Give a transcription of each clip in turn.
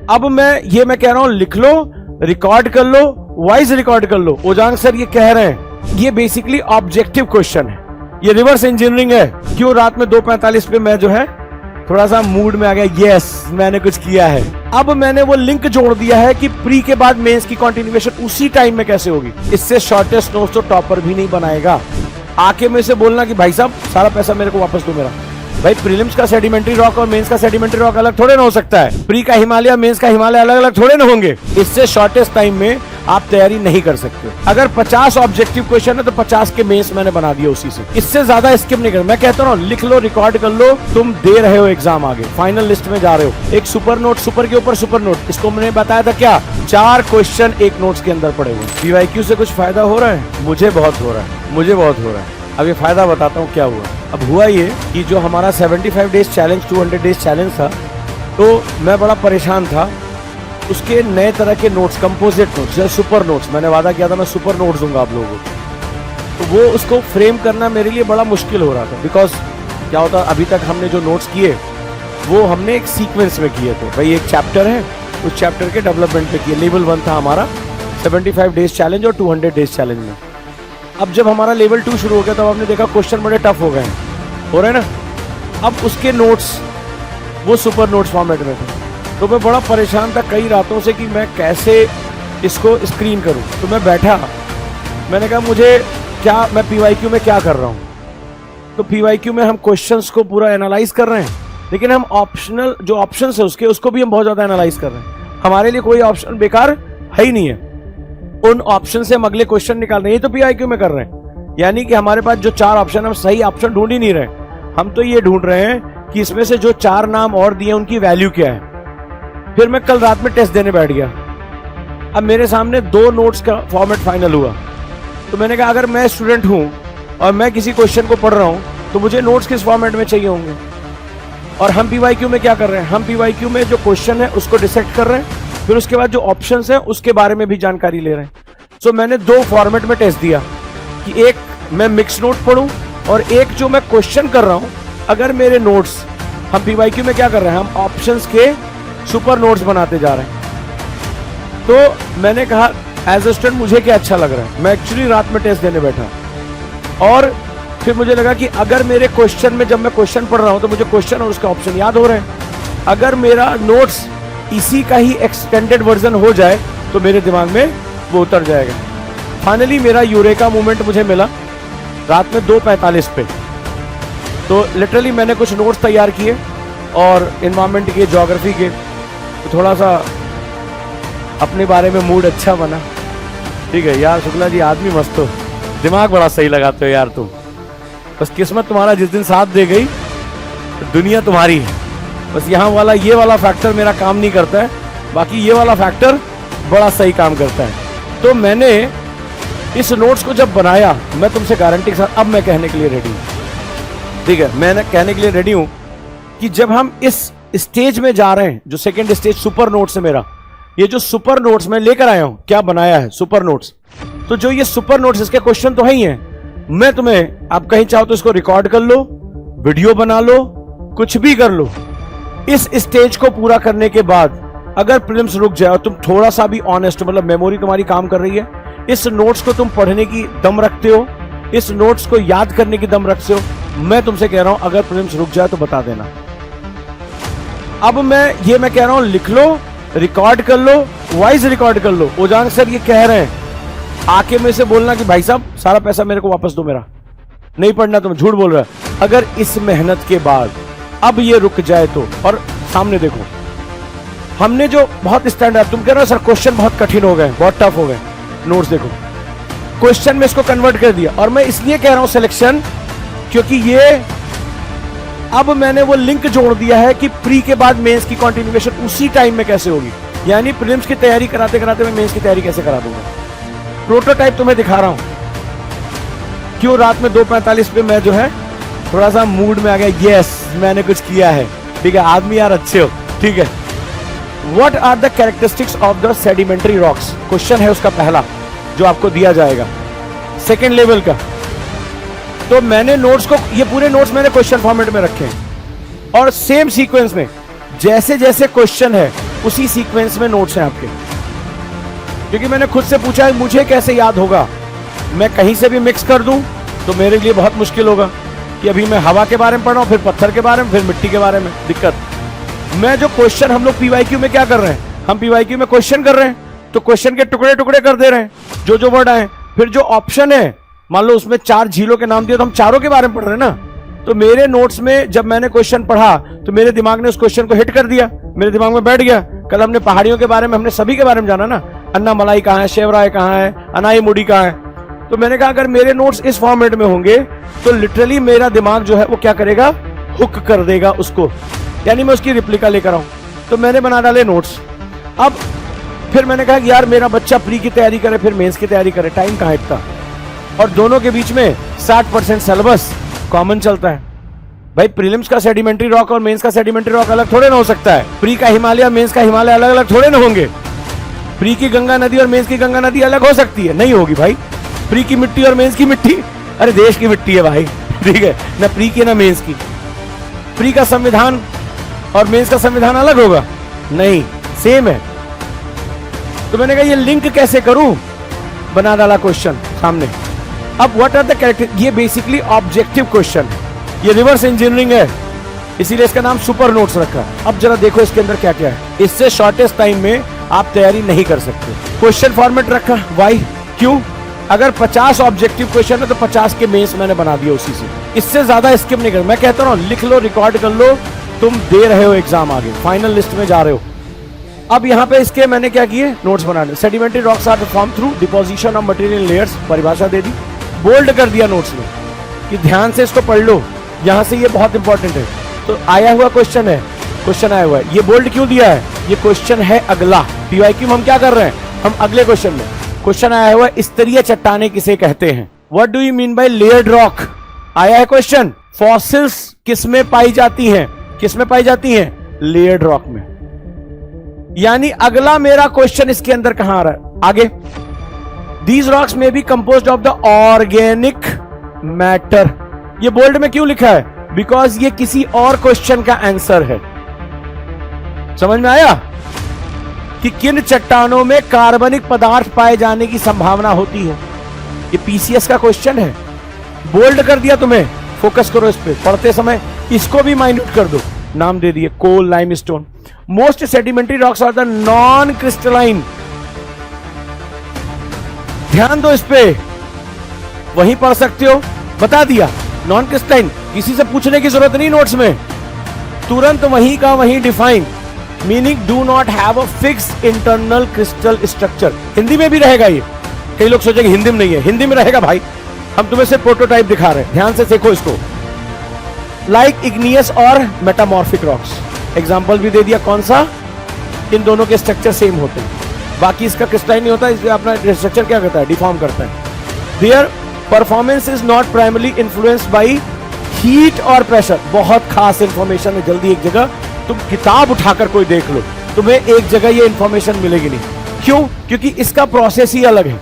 अब मैं कह रहा हूं लिख लो, रिकॉर्ड कर लो, वॉइस रिकॉर्ड कर लो। ओजांग सर ये कह रहे हैं, ये बेसिकली ऑब्जेक्टिव क्वेश्चन है, ये रिवर्स इंजीनियरिंग है। क्यों रात में 2:45 पे मैं जो है थोड़ा सा मूड में आ गया, यस मैंने कुछ किया है। अब मैंने वो लिंक जोड़ दिया है कि प्री के बाद मेंस की कंटिन्यूएशन उसी टाइम में कैसे होगी। इससे शॉर्टेस्ट नोट्स तो टॉपर भी नहीं बनाएगा। आके में से बोलना कि भाई साहब सारा पैसा मेरे को वापस दो मेरा। भाई प्रीलिम्स का सेडिमेंट्री रॉक और मेंस का सेडिमेंट्री रॉक अलग थोड़े ना हो सकता है। प्री का हिमालय, मेंस का हिमालय अलग अलग थोड़े ना होंगे। इससे शॉर्टेस्ट टाइम में आप तैयारी नहीं कर सकते। अगर 50 ऑब्जेक्टिव क्वेश्चन है तो 50 के मेंस मैंने बना दिया उसी से। इससे ज्यादा स्किप नहीं कर। मैं कहता हूँ लिख लो, रिकॉर्ड कर लो, तुम दे रहे हो एग्जाम, आगे फाइनल लिस्ट में जा रहे हो। एक सुपर नोट, सुपर के ऊपर सुपर नोट, इसको मैंने बताया था क्या, 4 क्वेश्चन एक नोट्स के अंदर पड़े हुए। पीवाईक्यू से कुछ फायदा हो रहा है? मुझे बहुत हो रहा है, मुझे बहुत हो रहा है। अब ये फायदा बताता हूँ क्या हुआ। अब हुआ ये कि जो हमारा 75 डेज चैलेंज, 200 डेज चैलेंज था, तो मैं बड़ा परेशान था। उसके नए तरह के नोट्स, कंपोजिट नोट्स या सुपर नोट्स, मैंने वादा किया था मैं सुपर नोट्स दूंगा आप लोगों को, तो वो उसको फ्रेम करना मेरे लिए बड़ा मुश्किल हो रहा था। बिकॉज क्या होता, अभी तक हमने जो नोट्स किए वो हमने एक सीक्वेंस में किए थे। भाई एक चैप्टर है, उस चैप्टर के डेवलपमेंट पे किए। लेवल 1 था हमारा 75 डेज चैलेंज और 200 डेज चैलेंज में। अब जब हमारा लेवल 2 शुरू हो गया तब हमने देखा क्वेश्चन बड़े टफ हो गए हैं, हो रहे ना। अब उसके नोट्स वो सुपर नोट्स फॉर्मेट में थे, तो मैं बड़ा परेशान था कई रातों से कि मैं कैसे इसको स्क्रीन करूं। तो मैं बैठा, मैंने कहा मुझे क्या, मैं पीवाईक्यू में क्या कर रहा हूं। तो पीवाईक्यू में हम क्वेश्चंस को पूरा एनालाइज कर रहे हैं, लेकिन हम ऑप्शनल जो ऑप्शंस है उसको भी हम बहुत ज्यादा एनालाइज कर रहे हैं। हमारे लिए कोई ऑप्शन बेकार है ही नहीं है। उन ऑप्शन से हम अगले क्वेश्चन निकाल रहे हैं, ये तो पीवाईक्यू में कर रहे हैं। यानी कि हमारे पास जो 4 ऑप्शन, हम सही ऑप्शन ढूंढ ही नहीं रहे, हम तो ये ढूंढ रहे हैं कि इसमें से जो 4 नाम और दिए उनकी वैल्यू क्या है। फिर मैं कल रात में टेस्ट देने बैठ गया। अब मेरे सामने 2 नोट्स का फॉर्मेट फाइनल हुआ, तो मैंने कहा अगर मैं स्टूडेंट हूं और मैं किसी क्वेश्चन को पढ़ रहा हूं तो मुझे नोट्स किस फॉर्मेट में चाहिए होंगे। और हम पीवाईक्यू में क्या कर रहे हैं, हम पीवाईक्यू में जो क्वेश्चन है उसको डिसेक्ट कर रहे हैं, फिर उसके बाद जो ऑप्शंस हैं उसके बारे में भी जानकारी ले रहे हैं। सो मैंने 2 फॉर्मेट में टेस्ट दिया कि एक मैं मिक्स नोट पढ़ूं और एक जो मैं क्वेश्चन कर रहा हूं। अगर मेरे नोट्स, हम पीवाईक्यू में क्या कर रहे हैं, हम ऑप्शंस के सुपर नोट्स बनाते जा रहे हैं। तो मैंने कहा एज ए स्टूडेंट मुझे क्या अच्छा लग रहा है। मैं एक्चुअली रात में टेस्ट देने बैठा और फिर मुझे लगा कि अगर मेरे क्वेश्चन में, जब मैं क्वेश्चन पढ़ रहा हूं तो मुझे क्वेश्चन और उसका ऑप्शन याद हो रहे हैं। अगर मेरा नोट्स इसी का ही एक्सटेंडेड वर्जन हो जाए तो मेरे दिमाग में वो उतर जाएगा। फाइनली मेरा यूरेका मोमेंट मुझे मिला रात में 2:45 पे। तो लिटरली मैंने कुछ नोट्स तैयार किए और एनवायरमेंट के, ज्योग्राफी के, तो थोड़ा सा अपने बारे में मूड अच्छा बना। ठीक है यार शुक्ला जी, आदमी मस्त हो, दिमाग बड़ा सही लगाते हो यार तुम। बस किस्मत तुम्हारा जिस दिन साथ दे गई तो दुनिया तुम्हारी है। बस यहाँ वाला ये वाला फैक्टर मेरा काम नहीं करता है, बाकी ये वाला फैक्टर बड़ा सही काम करता है। तो मैंने इस नोट्स को जब बनाया, मैं तुमसे गारंटी के साथ अब मैं कहने के लिए रेडी हूँ। ठीक है, मैं कहने के लिए रेडी हूँ कि जब हम इस स्टेज में जा रहे हैं, जो सेकंड स्टेज सुपर नोट्स है मेरा, ये जो सुपर नोट्स मैं लेकर आया हूं, क्या बनाया है सुपर नोट्स। तो जो ये सुपर नोट्स, इसके क्वेश्चन तो है ही हैं। मैं तुम्हें, आप कहीं चाहो तो इसको रिकॉर्ड कर लो, वीडियो बना लो, कुछ भी कर लो। इस स्टेज को पूरा करने के बाद अगर प्रीलिम्स रुक जाए और तुम थोड़ा सा भी ऑनेस्ट, मतलब मेमोरी तुम्हारी काम कर रही है, इस नोट्स को तुम पढ़ने की दम रखते हो, इस नोट्स को याद करने की दम रखते हो, मैं तुमसे कह रहा हूं अगर प्रीलिम्स रुक जाए तो बता देना। अब मैं कह रहा हूं लिख लो, रिकॉर्ड कर लो, वॉइस रिकॉर्ड कर लो। ओजांग सर ये कह रहे हैं, आके में से बोलना कि भाई साहब सारा पैसा मेरे को वापस दो मेरा, नहीं पढ़ना, तुम झूठ बोल रहे हो। अगर इस मेहनत के बाद अब ये रुक जाए तो, और सामने देखो हमने जो बहुत स्टैंडर्ड, तुम कह रहे हो सर क्वेश्चन बहुत कठिन हो गए, बहुत टफ हो गए, नोट्स देखो क्वेश्चन में इसको कन्वर्ट कर दिया। और मैं इसलिए कह रहा हूं सिलेक्शन, क्योंकि ये अब मैंने वो लिंक जोड़ दिया है कि प्री के बाद मेंस की कंटिन्यूएशन उसी टाइम में कैसे होगी। यानी प्रीलिम्स की तैयारी कराते कराते मैं मेंस की तैयारी कैसे करा दूंगा। प्रोटोटाइप तुम्हें दिखा रहा हूं। क्यों रात में 2:45 पे मैं जो है थोड़ा सा मूड में आ गया, यस मैंने कुछ किया है। ठीक है आदमी यार अच्छे हो। ठीक है, what are the characteristics of the sedimentary rocks, question है उसका पहला जो आपको दिया जाएगा सेकेंड लेवल का। तो मैंने नोट्स को, ये पूरे नोट्स मैंने क्वेश्चन फॉर्मेट में रखे हैं और सेम सीक्वेंस में जैसे जैसे क्वेश्चन है उसी सीक्वेंस में नोट्स हैं आपके। क्योंकि मैंने खुद से पूछा है मुझे कैसे याद होगा, मैं कहीं से भी मिक्स कर दूं तो मेरे लिए बहुत मुश्किल होगा कि अभी मैं हवा के बारे में पढ़ रहा हूं, फिर पत्थर के बारे में, फिर मिट्टी के बारे में, दिक्कत। मैं जो क्वेश्चन हम लोग पीवाईक्यू में क्या कर रहे हैं, हम पीवाईक्यू में क्वेश्चन कर रहे हैं तो क्वेश्चन के टुकड़े टुकड़े कर दे रहे हैं, जो जो वर्ड आए, फिर जो ऑप्शन है मान लो उसमें 4 झीलों के नाम दिए तो हम चारों के बारे में पढ़ रहे हैं ना। तो मेरे नोट्स में जब मैंने क्वेश्चन पढ़ा तो मेरे दिमाग ने उस क्वेश्चन को हिट कर दिया, मेरे दिमाग में बैठ गया। कल हमने पहाड़ियों के बारे में, हमने सभी के बारे में जाना ना, अन्ना मलाई कहाँ है, शेवराय कहाँ है, अनाई मुड़ी कहाँ है। तो मैंने कहा अगर मेरे नोट्स इस फॉर्मेट में होंगे तो लिटरली मेरा दिमाग जो है वो क्या करेगा, हुक कर देगा उसको, यानी मैं उसकी रिप्लिका लेकर आऊं। तो मैंने बना डाले नोट्स। अब फिर मैंने कहा कि यार मेरा बच्चा प्री की तैयारी करे फिर मेंस की तैयारी करे, टाइम कहाँ इतना, और दोनों के बीच में 60% सिलेबस कॉमन चलता है। भाई प्रीलिम्स का सेडिमेंट्री रॉक और मेंस का सेडिमेंट्री रॉक अलग थोड़े ना हो सकता है, प्री का हिमालय मेंस का हिमालय अलग अलग थोड़े ना होंगे। प्री की गंगा नदी और मेंस की गंगा नदी अलग हो सकती है, नहीं होगी भाई। प्री की मिट्टी और मेंस की मिट्टी, अरे देश की मिट्टी है भाई, ठीक है ना, प्री की ना मेंस की। प्री का संविधान और मेंस का संविधान अलग होगा, नहीं सेम है। तो मैंने कहा ये लिंक कैसे करूं, बना डाला क्वेश्चन सामने। अब व्हाट आर द कैरेक्टर, ये बेसिकली ऑब्जेक्टिव क्वेश्चन है, ये रिवर्स इंजीनियरिंग है, इसीलिए इसका नाम सुपर नोट्स रखा। अब जरा देखो इसके अंदर क्या क्या है, इससे शॉर्टेस्ट टाइम में आप तैयारी नहीं कर सकते। क्वेश्चन फॉर्मेट रखा, वाई क्यों, अगर 50 ऑब्जेक्टिव क्वेश्चन है तो 50 के मेंस मैंने बना दिया उसी से, इससे ज्यादा स्किप नहीं कर। मैं कहता हूं लिख लो, रिकॉर्ड कर लो, तुम दे रहे हो एग्जाम, आगे फाइनल लिस्ट में जा रहे हो। अब यहाँ पे इसके मैंने क्या किए, नोट्स बनाने। Sedimentary rocks are form through deposition of material layers, परिभाषा दे दी, बोल्ड कर दिया नोट्स में कि ध्यान से इसको पढ़ लो, यहाँ से ये बहुत इंपॉर्टेंट है। तो आया हुआ क्वेश्चन है, क्वेश्चन आया हुआ है, ये बोल्ड क्यों दिया है, ये क्वेश्चन है अगला। पीवाईक्यू में हम क्या कर रहे हैं, हम अगले क्वेश्चन में, क्वेश्चन आया हुआ है स्तरीय चट्टाने किसे कहते हैं, what do you mean by layered rock, आया है क्वेश्चन। फॉसिल्स किसमें पाई जाती हैं, किसमें पाई जाती हैं, लेयर्ड रॉक में। यानी अगला मेरा क्वेश्चन इसके अंदर कहां आ रहा है, आगे। दीज रॉक्स में be composed of the organic matter, ये बोल्ड में क्यों लिखा है, बिकॉज ये किसी और क्वेश्चन का आंसर है। समझ में आया कि किन चट्टानों में कार्बनिक पदार्थ पाए जाने की संभावना होती है, ये पीसीएस का क्वेश्चन है। बोल्ड कर दिया तुम्हें, फोकस करो इस पे, पढ़ते समय इसको भी माइन्यूट कर दो, नाम दे दिए coal, limestone. Most sedimentary rocks are the non crystalline, ध्यान दो इस पे, वहीं पढ़ सकते हो, बता दिया नॉन क्रिस्टलाइन, किसी से पूछने की जरूरत नहीं नोट्स में, तुरंत वहीं का वहीं define, meaning do not have a fixed internal crystal structure. Hindi में भी रहेगा ये, कई लोग सोचेंगे हिंदी में नहीं है, हिंदी में रहेगा भाई, हम तुम्हें सिर्फ प्रोटोटाइप दिखा रहे हैं, ध्यान से देखो इसको। लाइक इग्नियस और मेटामॉर्फिक रॉक्स, एग्जाम्पल भी दे दिया कौन सा, इन दोनों के स्ट्रक्चर सेम होते हैं, बाकी इसका क्रिस्टलाइन नहीं होता, इसलिए अपना स्ट्रक्चर क्या करता है, डिफॉर्म करता है। Their performance is not primarily influenced by heat और प्रेशर, बहुत खास इंफॉर्मेशन है, जल्दी एक जगह तुम किताब उठाकर कोई देख लो, तुम्हें एक जगह ये इंफॉर्मेशन मिलेगी नहीं। क्यों, क्योंकि इसका प्रोसेस ही अलग है।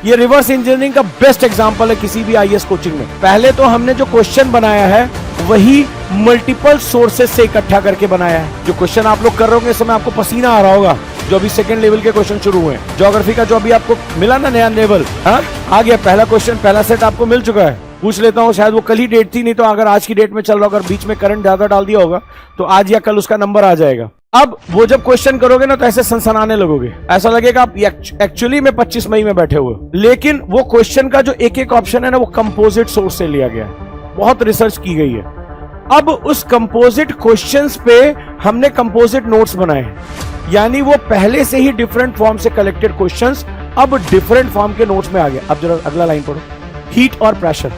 ये रिवर्स इंजीनियरिंग का बेस्ट एग्जांपल है किसी भी आईएएस कोचिंग में। पहले तो हमने जो क्वेश्चन बनाया है वही मल्टीपल सोर्सेज से इकट्ठा करके बनाया है। जो क्वेश्चन आप लोग कर रहे होंगे इस समय आपको पसीना आ रहा होगा, जो अभी सेकंड लेवल के क्वेश्चन शुरू हुए हैं। ज्योग्राफी का जो अभी आपको मिला ना नया लेवल, हाँ आ गया, पहला क्वेश्चन, पहला सेट आपको मिल चुका है। पूछ लेता हूँ, शायद वो कल ही डेट थी, नहीं तो अगर आज की डेट में चल रहा, अगर बीच में करंट ज्यादा डाल दिया होगा तो आज या कल उसका नंबर आ जाएगा। अब वो जब क्वेश्चन करोगे ना तो ऐसे सनसनाने लगोगे, ऐसा लगेगा आप एक्चुअली में 25 मई में बैठे हुए, लेकिन वो क्वेश्चन का जो एक एक ऑप्शन है ना वो कंपोजिट सोर्स से लिया गया है, बहुत रिसर्च की गई है। अब उस कंपोजिट क्वेश्चंस पे हमने कंपोजिट नोट्स बनाए हैं, यानी वो पहले से ही डिफरेंट फॉर्म से कलेक्टेड क्वेश्चंस अब डिफरेंट फॉर्म के नोट्स में आ गए। अब जरा अगला लाइन पढ़ो, हीट और pressure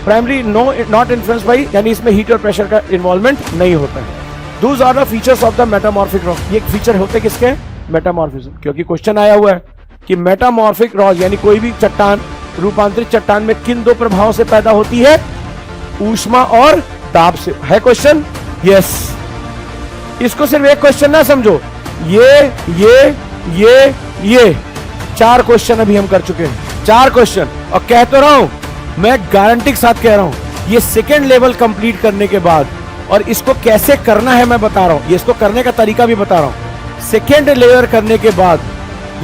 primary not influence by, यानी इसमें हीट और प्रेशर का इन्वॉल्वमेंट नहीं होता है। Those are the features of the metamorphic rock, ये फीचर होते किसके, मेटामॉर्फिज्म, क्योंकि क्वेश्चन आया हुआ है कि मेटामॉर्फिक रॉक यानी कोई भी चट्टान रूपांतरित चट्टान में किन दो प्रभावों से पैदा होती है, ऊष्मा और दाब से, है क्वेश्चन, यस। इसको सिर्फ एक क्वेश्चन ना समझो, ये 4 क्वेश्चन अभी हम कर चुके हैं, 4 क्वेश्चन, और कह तो रहा हूं, मैं गारंटी के साथ कह रहा हूं, ये सेकेंड लेवल कंप्लीट करने के बाद, और इसको कैसे करना है मैं बता रहा हूं, ये इसको करने का तरीका भी बता रहा हूं, सेकेंड लेयर करने के बाद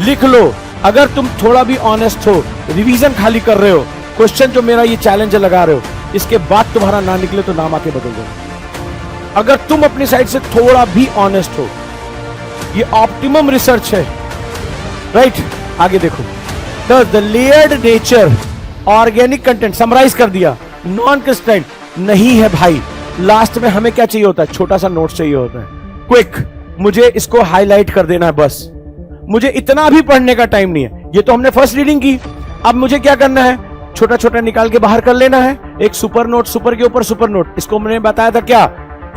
लिख लो। अगर तुम थोड़ा भी ऑनेस्ट हो, रिवीजन खाली कर रहे हो, क्वेश्चन जो मेरा ये चैलेंज लगा रहे हो, इसके बाद तुम्हारा ना निकले तो नाम आके बदल दो। अगर तुम अपनी साइड से थोड़ा भी ऑनेस्ट हो, ये ऑप्टिमम रिसर्च है, राइट? आगे देखो, the layered nature organic content summarize कर दिया, नॉन कंस्टेंट नहीं है भाई। लास्ट में हमें क्या चाहिए होता है? छोटा सा नोट चाहिए होता है, क्विक, मुझे इसको हाईलाइट कर देना है बस, मुझे इतना भी पढ़ने का टाइम नहीं है। ये तो हमने फर्स्ट रीडिंग की, अब मुझे क्या करना है? छोटा छोटा निकाल के बाहर कर लेना है। एक सुपर नोट, सुपर के ऊपर सुपर नोट, इसको मैंने बताया था क्या?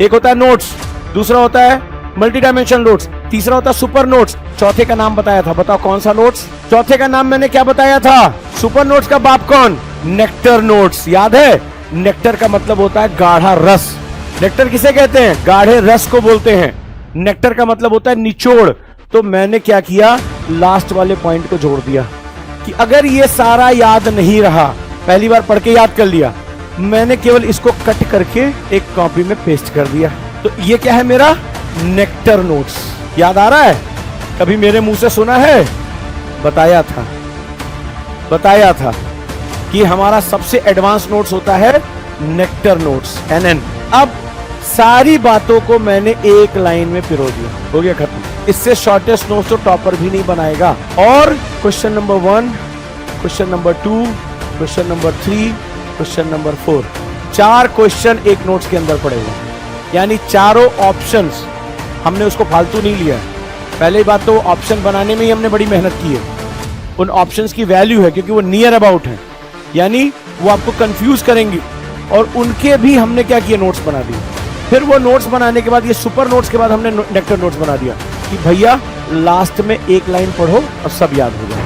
एक होता है नोट्स, दूसरा होता है मल्टी डायमेंशन नोट्स, तीसरा होता है सुपर नोट्स, चौथे का नाम बताया था, बताओ कौन सा नोट्स? चौथे का नाम मैंने क्या बताया था? सुपर नोट्स का बाप कौन? नेक्टर नोट्स, याद है? नेक्टर का मतलब होता है गाढ़ा रस। नेक्टर किसे कहते हैं? गाढ़े रस को बोलते हैं। नेक्टर का मतलब होता है निचोड़। तो मैंने क्या किया? लास्ट वाले पॉइंट को जोड़ दिया कि अगर ये सारा याद नहीं रहा, पहली बार पढ़ के याद कर लिया, मैंने केवल इसको कट करके एक कॉपी में पेस्ट कर दिया। तो ये क्या है मेरा? Nectar notes. याद आ रहा है? कभी मेरे मुंह से सुना है? बताया था कि हमारा सबसे एडवांस नोट्स होता है नेक्टर नोट्स, NN। अब सारी बातों को मैंने एक लाइन में पिरो दिया, हो गया खत्म। इससे शॉर्टेस्ट नोट्स तो टॉपर भी नहीं बनाएगा। और question number 1, question number 2, question number 3, question number 4, 4 question एक नोट्स के अंदर पड़े हुए, यानी चारों ऑप्शंस हमने उसको फालतू नहीं लिया। पहले बात तो ऑप्शन बनाने में ही हमने बड़ी मेहनत की है। उन ऑप्शंस की वैल्यू है क्योंकि वो नियर अबाउट है, यानी वो आपको कंफ्यूज करेंगे, और उनके भी हमने क्या किया? नोट्स बना दिए। फिर वो नोट्स बनाने के बाद, ये सुपर नोट्स के बाद हमने नेक्टर नोट्स बना दिया कि भैया लास्ट में एक लाइन पढ़ो और सब याद हो जाए।